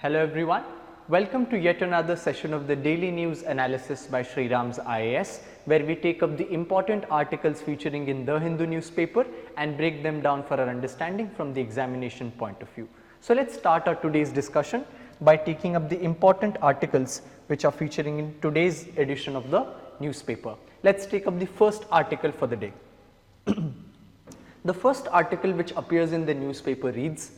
Hello everyone, welcome to yet another session of the daily news analysis by SRIRAM'S IAS, where we take up the important articles featuring in the Hindu newspaper and break them down for our understanding from the examination point of view. So let's start our today's discussion by taking up the important articles which are featuring in today's edition of the newspaper. Let's take up the first article for the day. The first article which appears in the newspaper reads,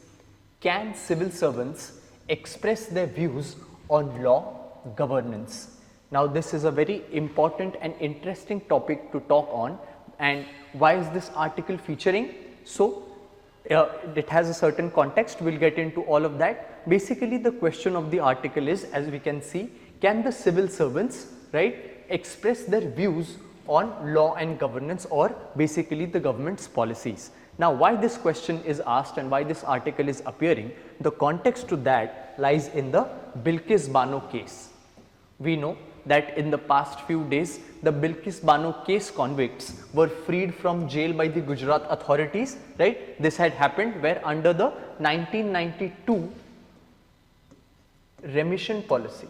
"Can civil servants express their views on law governance?" Now this is a very important and interesting topic to talk on, and why is this article featuring? So it has a certain context, we will get into all of that. Basically the question of the article is, as we can see, can the civil servants, right, express their views on law and governance, or basically the government's policies. Now why this question is asked and why this article is appearing, the context to that lies in the Bilkis Bano case. We know that in the past few days the Bilkis Bano case convicts were freed from jail by the Gujarat authorities, right. This had happened where under the 1992 remission policy,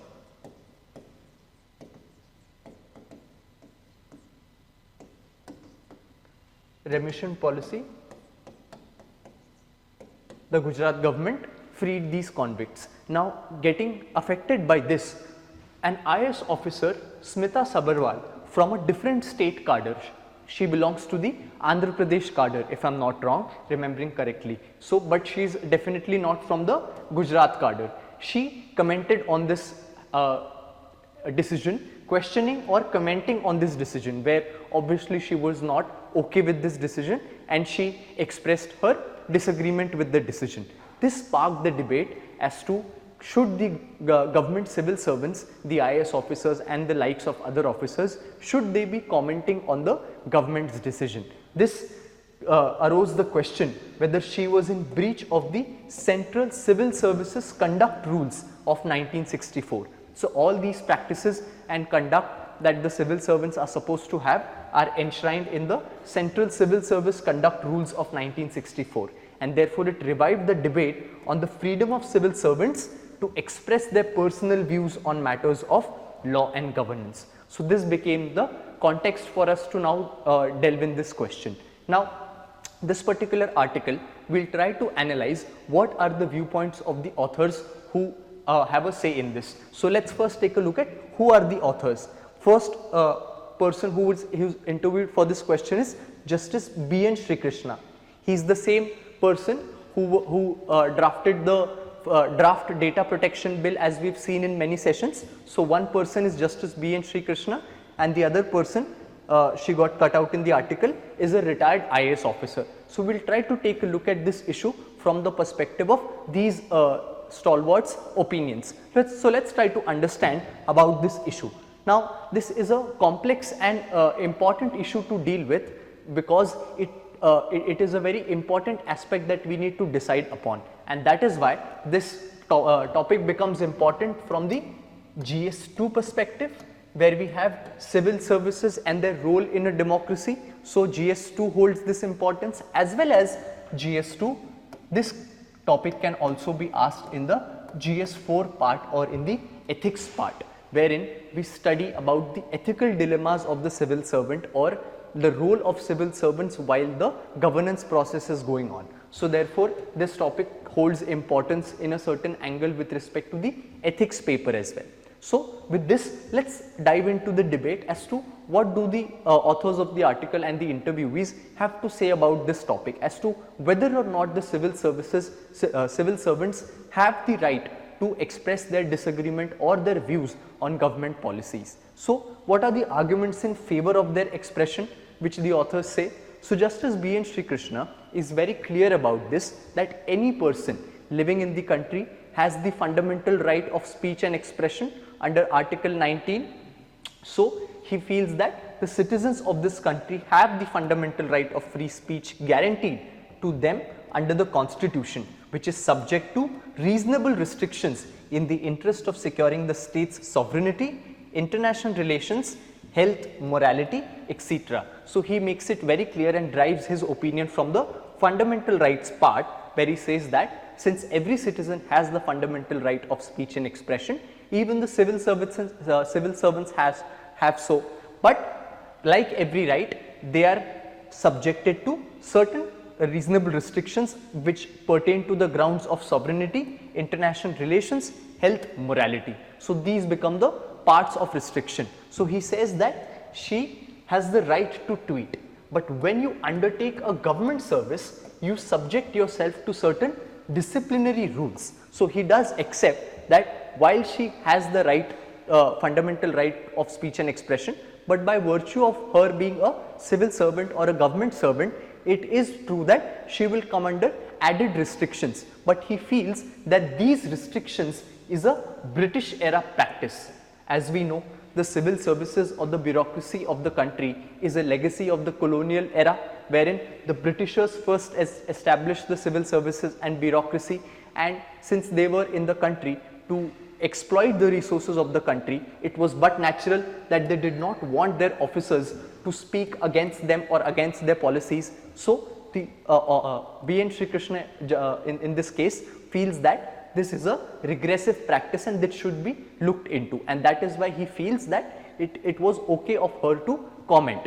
the Gujarat government freed these convicts. Now getting affected by this, an IAS officer, Smita Sabharwal, from a different state cadre, she belongs to the Andhra Pradesh cadre if I am not wrong, remembering correctly. So but she is definitely not from the Gujarat cadre. She commented on this decision, questioning or commenting on this decision, where obviously she was not okay with this decision and she expressed her disagreement with the decision. This sparked the debate as to should the government civil servants, the IAS officers and the likes of other officers, should they be commenting on the government's decision. This arose the question whether she was in breach of the Central Civil Services Conduct Rules of 1964. So all these practices and conduct that the civil servants are supposed to have are enshrined in the Central Civil Service Conduct Rules of 1964, and therefore it revived the debate on the freedom of civil servants to express their personal views on matters of law and governance. So this became the context for us to now delve in this question. Now this particular article will try to analyze what are the viewpoints of the authors who have a say in this. So let's first take a look at who are the authors. First person who was interviewed for this question is Justice B.N. Sri Krishna. He is the same person who drafted the draft data protection bill, as we have seen in many sessions. So one person is Justice B.N. Sri Krishna, and the other person, she got cut out in the article, is a retired IAS officer. So we will try to take a look at this issue from the perspective of these stalwarts' opinions. So let's try to understand about this issue. Now this is a complex and important issue to deal with, because it is a very important aspect that we need to decide upon, and that is why this topic becomes important from the GS2 perspective, where we have civil services and their role in a democracy. So GS2 holds this importance, as well as GS2. This topic can also be asked in the GS4 part or in the ethics part, wherein we study about the ethical dilemmas of the civil servant or the role of civil servants while the governance process is going on. So therefore this topic holds importance in a certain angle with respect to the ethics paper as well. So with this, let's dive into the debate as to what do the authors of the article and the interviewees have to say about this topic, as to whether or not the civil servants have the right to express their disagreement or their views on government policies. So what are the arguments in favor of their expression which the authors say? So Justice B.N. Sri Krishna is very clear about this, that any person living in the country has the fundamental right of speech and expression under Article 19. So he feels that the citizens of this country have the fundamental right of free speech guaranteed to them under the Constitution, which is subject to reasonable restrictions in the interest of securing the state's sovereignty, international relations, health, morality, etc. So he makes it very clear and drives his opinion from the fundamental rights part, where he says that since every citizen has the fundamental right of speech and expression, even the civil servants have so, but like every right, they are subjected to certain reasonable restrictions which pertain to the grounds of sovereignty, international relations, health, morality. So these become the parts of restriction. So he says that she has the right to tweet, but when you undertake a government service, you subject yourself to certain disciplinary rules. So he does accept that while she has the right, fundamental right of speech and expression, but by virtue of her being a civil servant or a government servant, it is true that she will come under added restrictions, but he feels that these restrictions is a British era practice. As we know, the civil services or the bureaucracy of the country is a legacy of the colonial era, wherein the Britishers first established the civil services and bureaucracy, and since they were in the country to exploit the resources of the country, it was but natural that they did not want their officers to speak against them or against their policies. So the B.N. Sri Krishna in this case feels that this is a regressive practice and that should be looked into, and that is why he feels that it was okay of her to comment.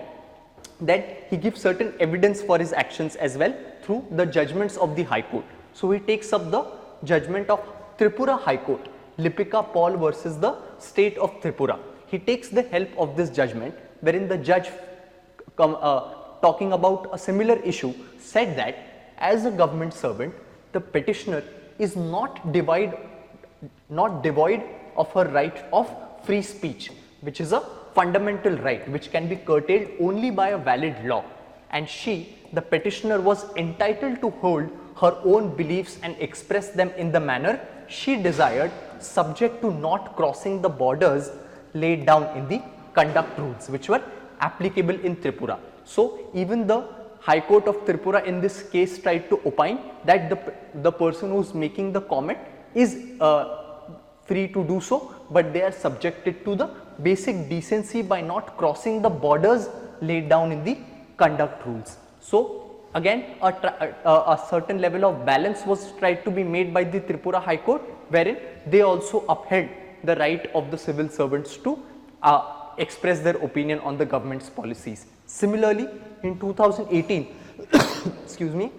Then he gives certain evidence for his actions as well through the judgments of the High Court. So he takes up the judgment of Tripura High Court, Lipika Paul versus the state of Tripura. He takes the help of this judgment, wherein the judge talking about a similar issue said that as a government servant, the petitioner is not devoid of her right of free speech, which is a fundamental right which can be curtailed only by a valid law, and she, the petitioner, was entitled to hold her own beliefs and express them in the manner she desired, subject to not crossing the borders laid down in the conduct rules which were applicable in Tripura. So even the High Court of Tripura in this case tried to opine that the person who is making the comment is free to do so, but they are subjected to the basic decency by not crossing the borders laid down in the conduct rules. So again a certain level of balance was tried to be made by the Tripura High Court, wherein they also upheld the right of the civil servants to express their opinion on the government's policies. Similarly, in 2018, excuse me,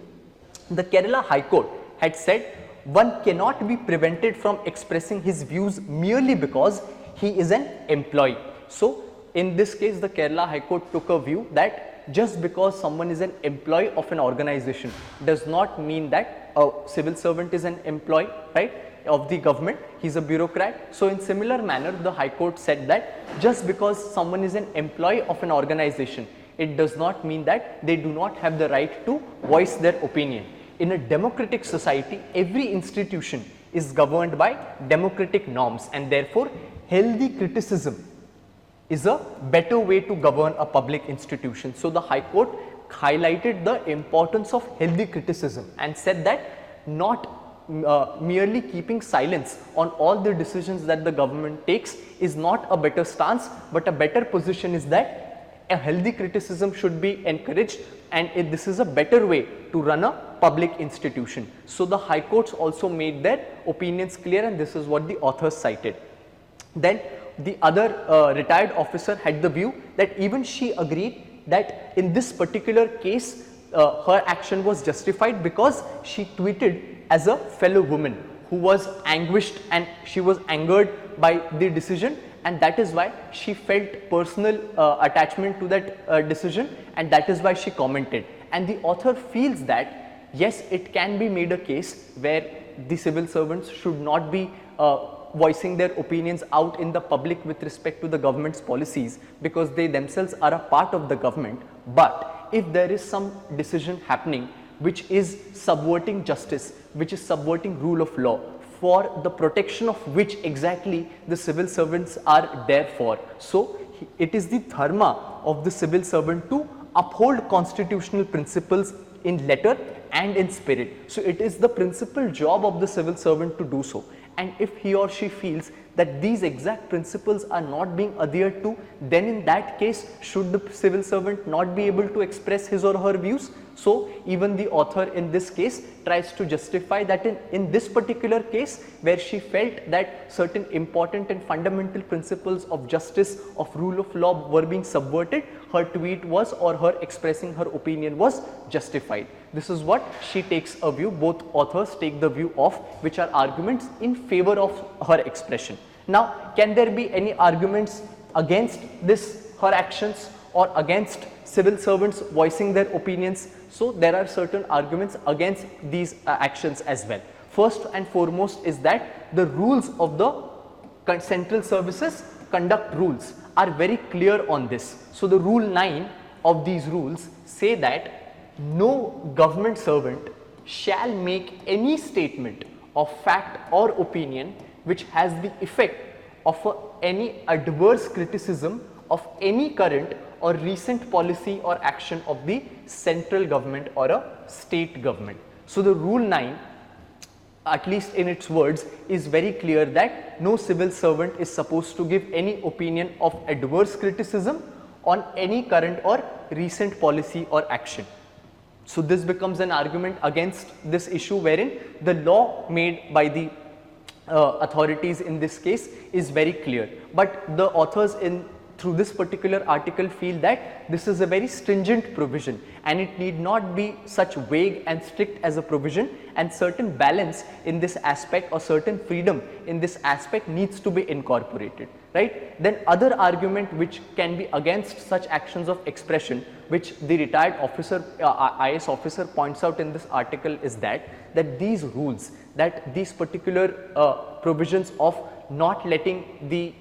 the Kerala High Court had said one cannot be prevented from expressing his views merely because he is an employee. So in this case, the Kerala High Court took a view that just because someone is an employee of an organization does not mean that a civil servant is an employee, right, of the government. He is a bureaucrat. So in similar manner, the High Court said that just because someone is an employee of an organization, it does not mean that they do not have the right to voice their opinion. In a democratic society, every institution is governed by democratic norms, and therefore healthy criticism is a better way to govern a public institution. So the High Court highlighted the importance of healthy criticism and said that not merely keeping silence on all the decisions that the government takes is not a better stance, but a better position is that a healthy criticism should be encouraged, and this is a better way to run a public institution. So the High Courts also made their opinions clear, and this is what the authors cited. Then the other retired officer had the view that even she agreed that in this particular case her action was justified because she tweeted as a fellow woman who was anguished and she was angered by the decision, and that is why she felt personal attachment to that decision, and that is why she commented. And the author feels that yes, it can be made a case where the civil servants should not be voicing their opinions out in the public with respect to the government's policies, because they themselves are a part of the government. But if there is some decision happening which is subverting justice, which is subverting rule of law, for the protection of which exactly the civil servants are there for. So it is the dharma of the civil servant to uphold constitutional principles in letter and in spirit. So it is the principal job of the civil servant to do so. And if he or she feels that these exact principles are not being adhered to, then in that case, should the civil servant not be able to express his or her views? So even the author in this case tries to justify that in this particular case, where she felt that certain important and fundamental principles of justice, of rule of law were being subverted, her tweet was, or her expressing her opinion was justified. This is what she takes a view, both authors take the view of, which are arguments in favor of her expression. Now, can there be any arguments against this, her actions, or against civil servants voicing their opinions? So there are certain arguments against these actions as well. First and foremost is that the rules of the central services conduct rules are very clear on this. So the rule 9 of these rules say that no government servant shall make any statement of fact or opinion which has the effect of any adverse criticism of any current or recent policy or action of the central government or a state government. So the rule 9, at least in its words, is very clear that no civil servant is supposed to give any opinion of adverse criticism on any current or recent policy or action. So this becomes an argument against this issue, wherein the law made by the authorities in this case is very clear, but the authors through this particular article feel that this is a very stringent provision and it need not be such vague and strict as a provision, and certain balance in this aspect or certain freedom in this aspect needs to be incorporated, right. Then other argument which can be against such actions of expression, which the retired officer, IAS officer points out in this article, is that these rules, that these particular provisions of not letting the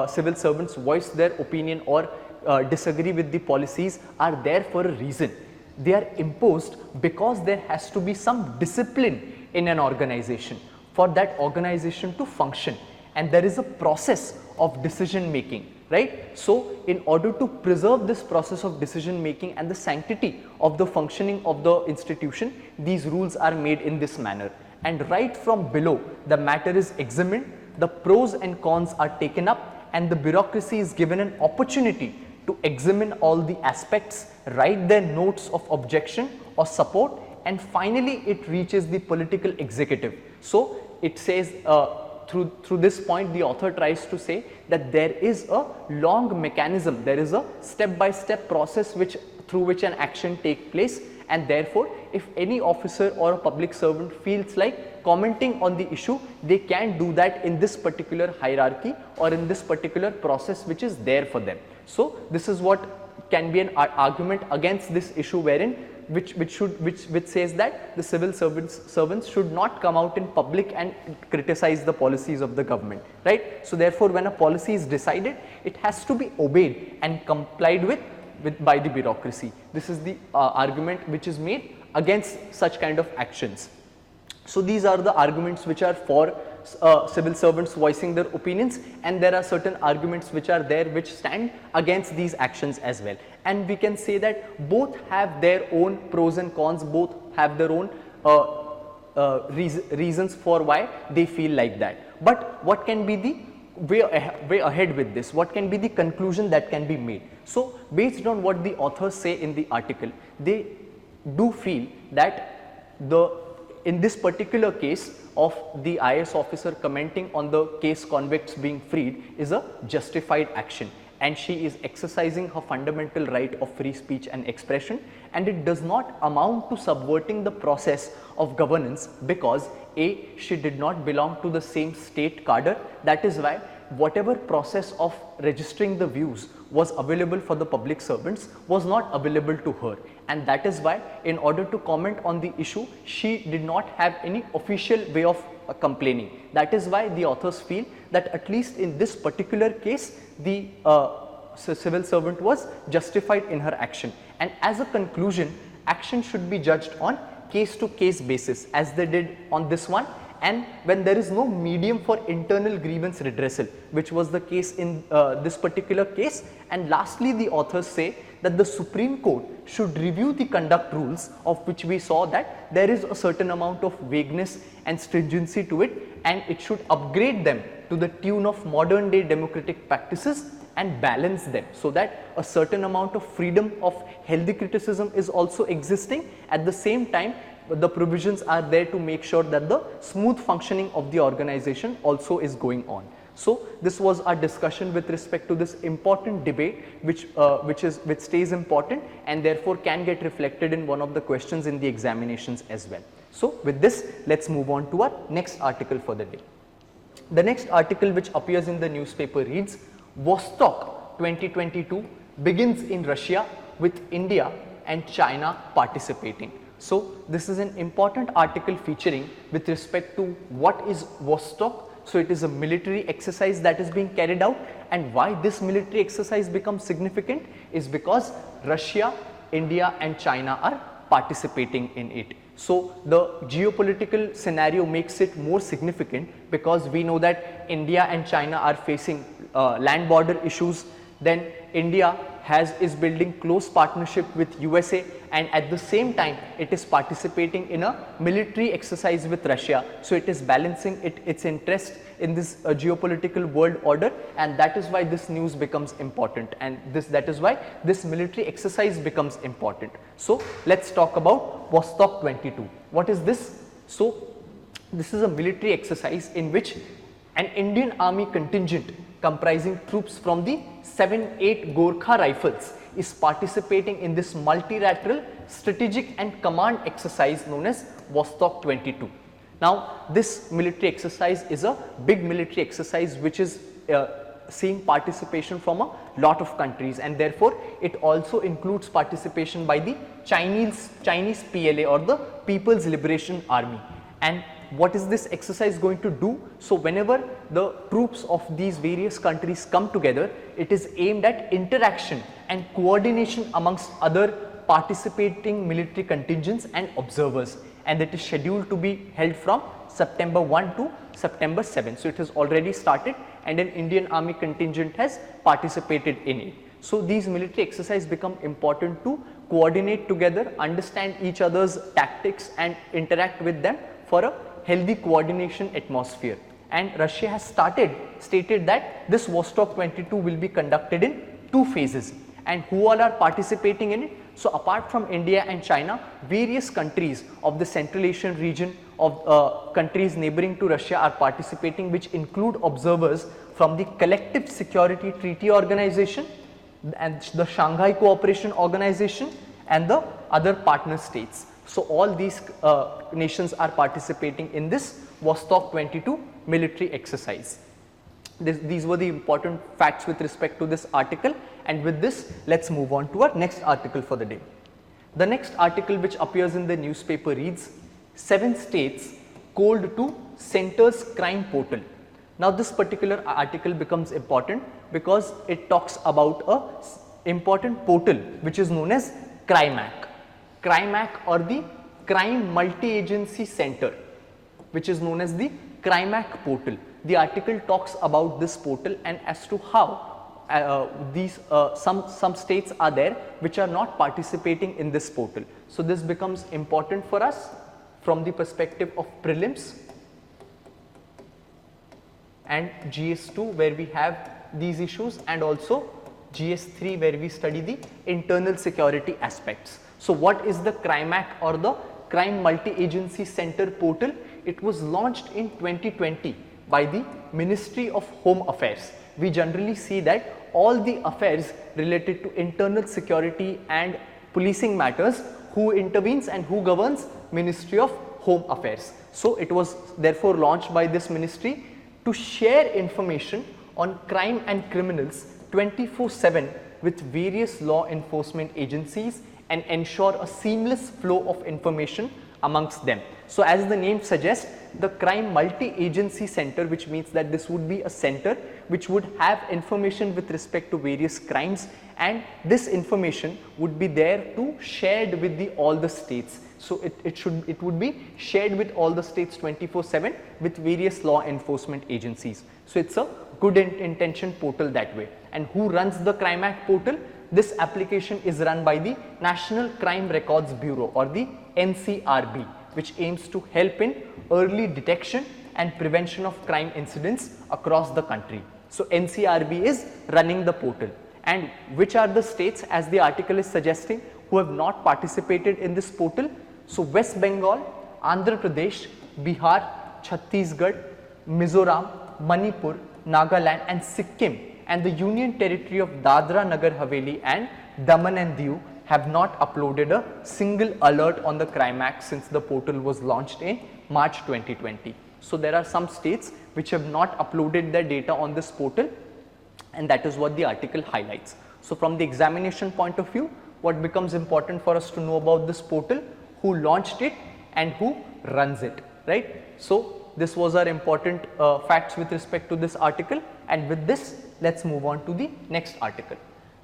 civil servants voice their opinion or disagree with the policies are there for a reason. They are imposed because there has to be some discipline in an organization for that organization to function, and there is a process of decision making, right. So in order to preserve this process of decision making and the sanctity of the functioning of the institution, these rules are made in this manner, and right from below the matter is examined, the pros and cons are taken up, and the bureaucracy is given an opportunity to examine all the aspects, write their notes of objection or support, and finally it reaches the political executive. So it says through this point, the author tries to say that there is a long mechanism, there is a step-by-step process through which an action takes place, and therefore if any officer or a public servant feels like commenting on the issue, they can do that in this particular hierarchy or in this particular process which is there for them. So this is what can be an argument against this issue, wherein which says that the civil servants should not come out in public and criticize the policies of the government, right. So therefore when a policy is decided, it has to be obeyed and complied with by the bureaucracy. This is the argument which is made against such kind of actions. So these are the arguments which are for civil servants voicing their opinions, and there are certain arguments which are there which stand against these actions as well. And we can say that both have their own pros and cons, both have their own reasons for why they feel like that. But what can be the way ahead with this? What can be the conclusion that can be made? So based on what the authors say in the article, they do feel that in this particular case of the IAS officer commenting on the case convicts being freed is a justified action, and she is exercising her fundamental right of free speech and expression, and it does not amount to subverting the process of governance because A, she did not belong to the same state cadre. That is why whatever process of registering the views was available for the public servants was not available to her, and that is why in order to comment on the issue, she did not have any official way of complaining. That is why the authors feel that at least in this particular case, the civil servant was justified in her action, and as a conclusion, action should be judged on case to case basis as they did on this one, and when there is no medium for internal grievance redressal, which was the case in this particular case. And lastly, the authors say that the Supreme Court should review the conduct rules, of which we saw that there is a certain amount of vagueness and stringency to it, and it should upgrade them to the tune of modern day democratic practices and balance them, so that a certain amount of freedom of healthy criticism is also existing. At the same time, the provisions are there to make sure that the smooth functioning of the organization also is going on. So this was our discussion with respect to this important debate, which stays important and therefore can get reflected in one of the questions in the examinations as well. So with this, let's move on to our next article for the day. The next article which appears in the newspaper reads, Vostok 2022 begins in Russia with India and China participating. So this is an important article featuring with respect to what is Vostok. So it is a military exercise that is being carried out, and why this military exercise becomes significant is because Russia, India and China are participating in it. So the geopolitical scenario makes it more significant because we know that India and China are facing land border issues. Then India is building close partnership with USA, and at the same time it is participating in a military exercise with Russia. So it is balancing its interest in this geopolitical world order, and that is why this news becomes important, and that is why this military exercise becomes important. So let's talk about Vostok 22. What is this? So this is a military exercise in which an Indian army contingent comprising troops from the 7-8 Gorkha Rifles is participating in this multilateral strategic and command exercise known as Vostok 22. Now this military exercise is a big military exercise which is seeing participation from a lot of countries, and therefore it also includes participation by the Chinese PLA or the People's Liberation Army. And what is this exercise going to do? So whenever the troops of these various countries come together, it is aimed at interaction and coordination amongst other participating military contingents and observers, and it is scheduled to be held from September 1 to September 7. So it has already started, and an Indian army contingent has participated in it. So these military exercises become important to coordinate together, understand each other's tactics and interact with them for a healthy coordination atmosphere. And Russia has stated that this Vostok 22 will be conducted in 2 phases. And who all are participating in it? So apart from India and China, various countries of the Central Asian region of countries neighboring to Russia are participating, which include observers from the Collective Security Treaty Organization and the Shanghai Cooperation Organization and the other partner states. So all these nations are participating in this Vostok 22 military exercise. These were the important facts with respect to this article, and with this let's move on to our next article for the day. The next article which appears in the newspaper reads, 7 states called to Center's crime portal. Now this particular article becomes important because it talks about a important portal which is known as CRIMAC or the Crime Multi-Agency Center, which is known as the CRIMAC portal. The article talks about this portal and as to how some states are there which are not participating in this portal. So this becomes important for us from the perspective of prelims and GS2 where we have these issues, and also GS3 where we study the internal security aspects. So what is the CRIMAC or the Crime Multi-Agency Center portal? It was launched in 2020 by the Ministry of Home Affairs. We generally see that all the affairs related to internal security and policing matters, who intervenes and who governs? Ministry of Home Affairs. So it was therefore launched by this ministry to share information on crime and criminals 24/7 with various law enforcement agencies and ensure a seamless flow of information amongst them. So as the name suggests, the Crime Multi-Agency Center, which means that this would be a center which would have information with respect to various crimes, and this information would be there to shared with all the states. So it would be shared with all the states 24/7 with various law enforcement agencies. So it's a good intention portal that way. And who runs the CRIMAC portal? This application is run by the National Crime Records Bureau or the NCRB, which aims to help in early detection and prevention of crime incidents across the country. So NCRB is running the portal. And which are the states, as the article is suggesting, who have not participated in this portal? So West Bengal, Andhra Pradesh, Bihar, Chhattisgarh, Mizoram, Manipur, Nagaland and Sikkim, and the Union Territory of Dadra Nagar Haveli and Daman and Diu have not uploaded a single alert on the Crime Act since the portal was launched in March 2020. So there are some states which have not uploaded their data on this portal, and that is what the article highlights. So from the examination point of view, what becomes important for us to know about this portal? Who launched it and who runs it, right? So this was our important facts with respect to this article, and with this let's move on to the next article.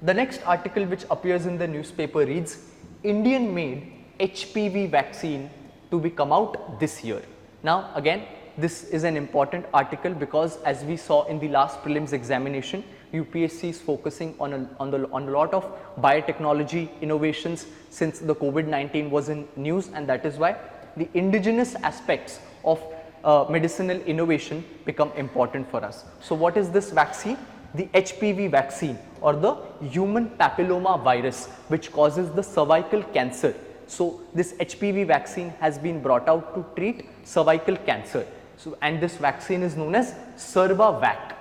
The next article which appears in the newspaper reads, Indian made HPV vaccine to be come out this year. Now again, this is an important article because as we saw in the last prelims examination, UPSC is focusing on a lot of biotechnology innovations since the COVID-19 was in news, and that is why the indigenous aspects of medicinal innovation become important for us. So what is this vaccine? The HPV vaccine, or the human papilloma virus, which causes the cervical cancer. So this HPV vaccine has been brought out to treat cervical cancer. So, and this vaccine is known as SRIRAM'S.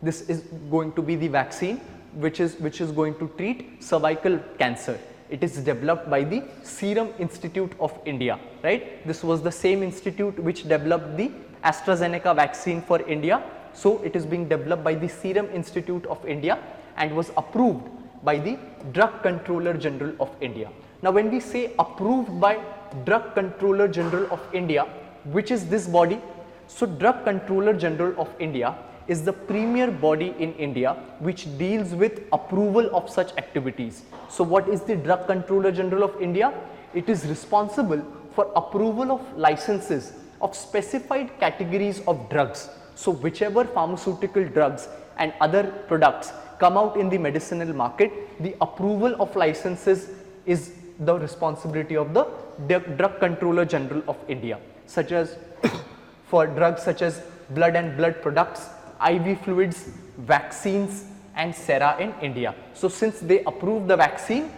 This is going to be the vaccine which is going to treat cervical cancer. It is developed by the Serum Institute of India, right? This was the same institute which developed the AstraZeneca vaccine for India. So it is being developed by the Serum Institute of India and was approved by the Drug Controller General of India. Now when we say approved by Drug Controller General of India, which is this body? So Drug Controller General of India is the premier body in India which deals with approval of such activities. So what is the Drug Controller General of India? It is responsible for approval of licenses of specified categories of drugs. So whichever pharmaceutical drugs and other products come out in the medicinal market, the approval of licenses is the responsibility of the Drug Controller General of India, such as for drugs such as blood and blood products, IV fluids, vaccines and sera in India. So since they approved the vaccine,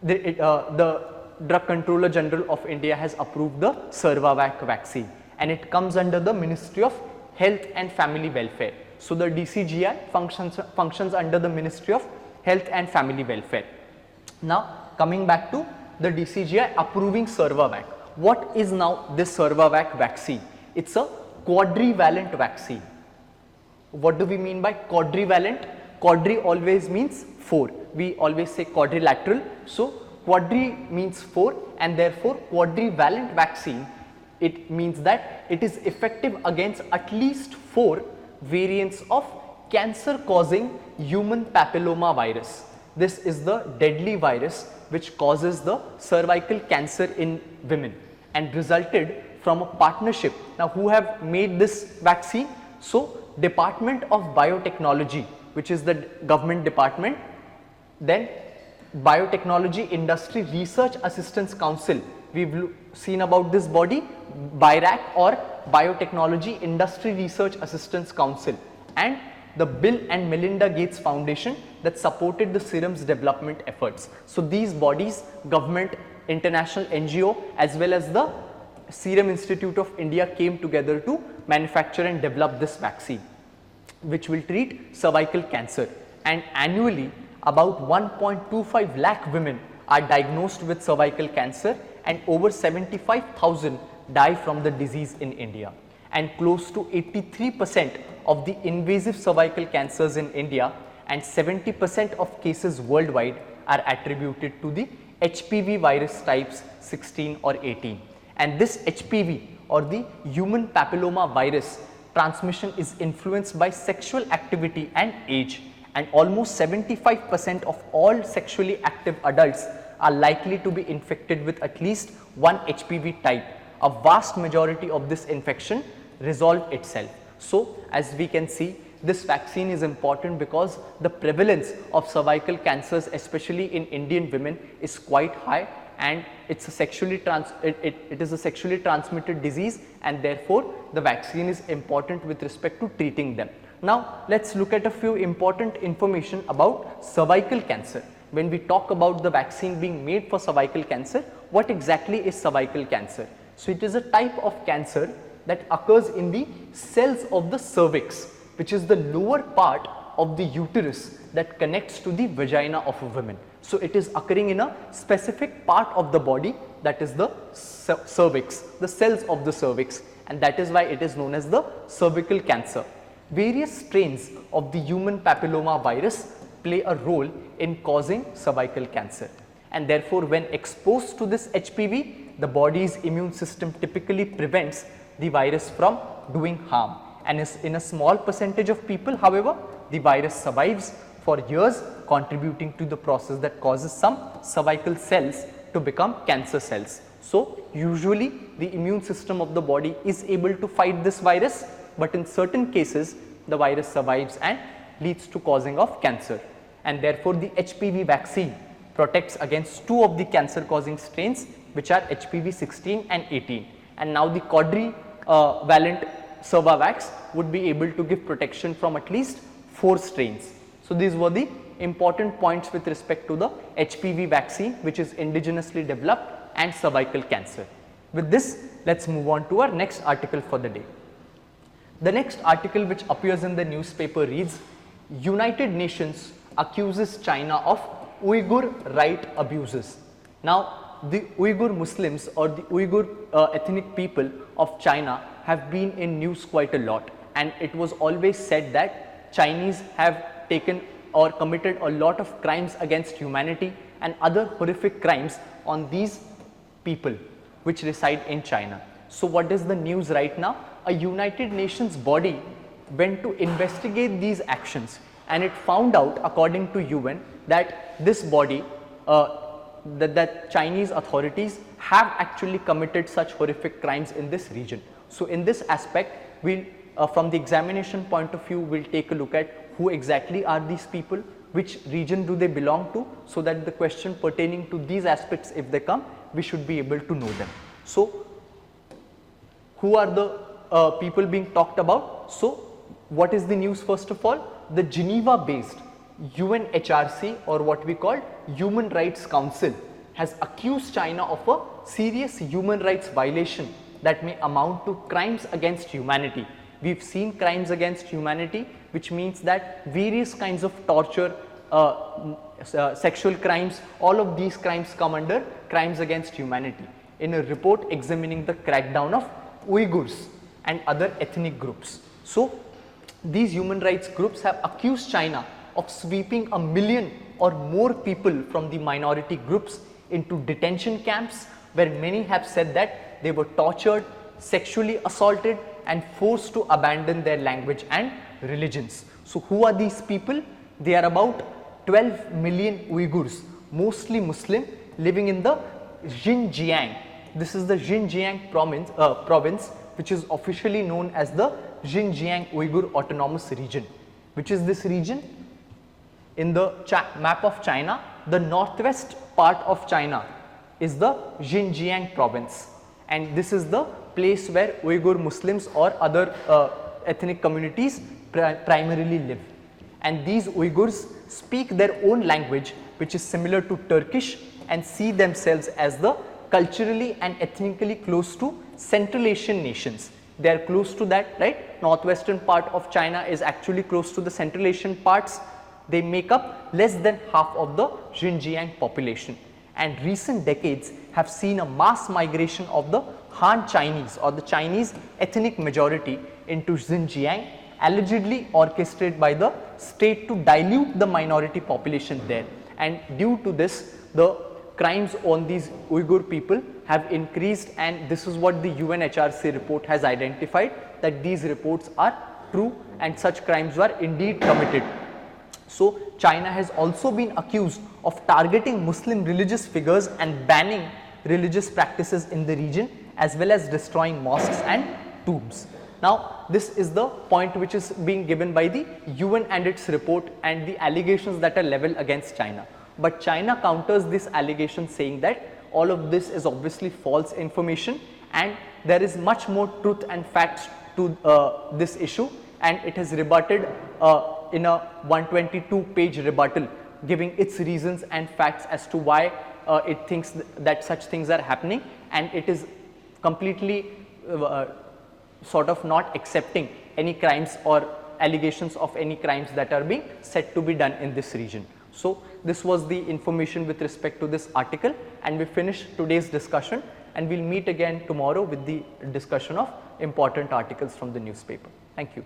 the Drug Controller General of India has approved the SRIRAM'S vaccine, and it comes under the Ministry of Health and Family Welfare. So the DCGI functions under the Ministry of Health and Family Welfare. Now coming back to the DCGI approving SRIRAM'S. What is now this SRIRAM'S vaccine? It's a quadrivalent vaccine. What do we mean by quadrivalent? Quadri always means 4. We always say quadrilateral. So quadri means 4, and therefore quadrivalent vaccine, it means that it is effective against at least 4 variants of cancer causing human papilloma virus. This is the deadly virus which causes the cervical cancer in women and resulted from a partnership. Now who have made this vaccine? So Department of Biotechnology, which is the government department, then Biotechnology Industry Research Assistance Council, we've seen about this body, BIRAC, or Biotechnology Industry Research Assistance Council, and the Bill and Melinda Gates Foundation that supported the serum's development efforts. So these bodies, government, international NGO as well as the Serum Institute of India came together to manufacture and develop this vaccine, which will treat cervical cancer, and annually about 1.25 lakh women are diagnosed with cervical cancer and over 75,000 die from the disease in India, and close to 83% of the invasive cervical cancers in India and 70% of cases worldwide are attributed to the HPV virus types 16 or 18. And this HPV, or the human papilloma virus, transmission is influenced by sexual activity and age, and almost 75% of all sexually active adults are likely to be infected with at least one HPV type. A vast majority of this infection resolve itself. So as we can see, this vaccine is important because the prevalence of cervical cancers, especially in Indian women, is quite high, and it's a it is a sexually transmitted disease, and therefore the vaccine is important with respect to treating them. Now let's look at a few important information about cervical cancer. When we talk about the vaccine being made for cervical cancer, what exactly is cervical cancer? So it is a type of cancer that occurs in the cells of the cervix, which is the lower part of the uterus that connects to the vagina of a woman. So it is occurring in a specific part of the body, that is the cervix, the cells of the cervix, and that is why it is known as the cervical cancer. Various strains of the human papilloma virus play a role in causing cervical cancer, and therefore when exposed to this HPV, the body's immune system typically prevents the virus from doing harm, and in a small percentage of people, however, the virus survives for years, contributing to the process that causes some cervical cells to become cancer cells. So usually the immune system of the body is able to fight this virus, but in certain cases the virus survives and leads to causing of cancer, and therefore the HPV vaccine protects against two of the cancer causing strains, which are HPV 16 and 18, and now the quadrivalent Cervavax would be able to give protection from at least 4 strains. So these were the important points with respect to the HPV vaccine, which is indigenously developed, and cervical cancer. With this, let's move on to our next article for the day. The next article which appears in the newspaper reads, United Nations accuses China of Uighur right abuses. Now, the Uighur Muslims or the Uighur ethnic people of China have been in news quite a lot, and it was always said that Chinese have taken or committed a lot of crimes against humanity and other horrific crimes on these people which reside in China. So what is the news right now? A United Nations body went to investigate these actions, and it found out, according to UN, that this body, that Chinese authorities have actually committed such horrific crimes in this region. So in this aspect, we'll from the examination point of view, we'll take a look at who exactly are these people, which region do they belong to, so that the question pertaining to these aspects, if they come, we should be able to know them. So who are the people being talked about? So what is the news? First of all, the Geneva based UNHRC, or what we call Human Rights Council, has accused China of a serious human rights violation that may amount to crimes against humanity. We've seen crimes against humanity, which means that various kinds of torture, sexual crimes, all of these crimes come under crimes against humanity, in a report examining the crackdown of Uyghurs and other ethnic groups. So these human rights groups have accused China of sweeping 1 million or more people from the minority groups into detention camps, where many have said that they were tortured, sexually assaulted, and forced to abandon their language and religions. So who are these people? They are about 12 million Uyghurs, mostly Muslim, living in the Xinjiang. This is the Xinjiang province, which is officially known as the Xinjiang Uighur Autonomous Region. Which is this region? In the map of China, the northwest part of China is the Xinjiang province, and this is the place where Uyghur Muslims or other ethnic communities primarily live. And these Uyghurs speak their own language, which is similar to Turkish, and see themselves as the culturally and ethnically close to Central Asian nations. They are close to that, right? Northwestern part of China is actually close to the Central Asian parts. They make up less than half of the Xinjiang population. And recent decades have seen a mass migration of the Han Chinese, or the Chinese ethnic majority, into Xinjiang, allegedly orchestrated by the state to dilute the minority population there. And due to this, the crimes on these Uyghur people have increased, and this is what the UNHRC report has identified, that these reports are true and such crimes were indeed committed. So China has also been accused of targeting Muslim religious figures and banning religious practices in the region, as well as destroying mosques and tombs. Now this is the point which is being given by the UN and its report, and the allegations that are leveled against China. But China counters this allegation, saying that all of this is obviously false information and there is much more truth and facts to this issue, and it has rebutted in a 122-page rebuttal, giving its reasons and facts as to why it thinks that such things are happening, and it is completely sort of not accepting any crimes or allegations of any crimes that are being said to be done in this region. So, this was the information with respect to this article, and we finish today's discussion, and we will meet again tomorrow with the discussion of important articles from the newspaper. Thank you.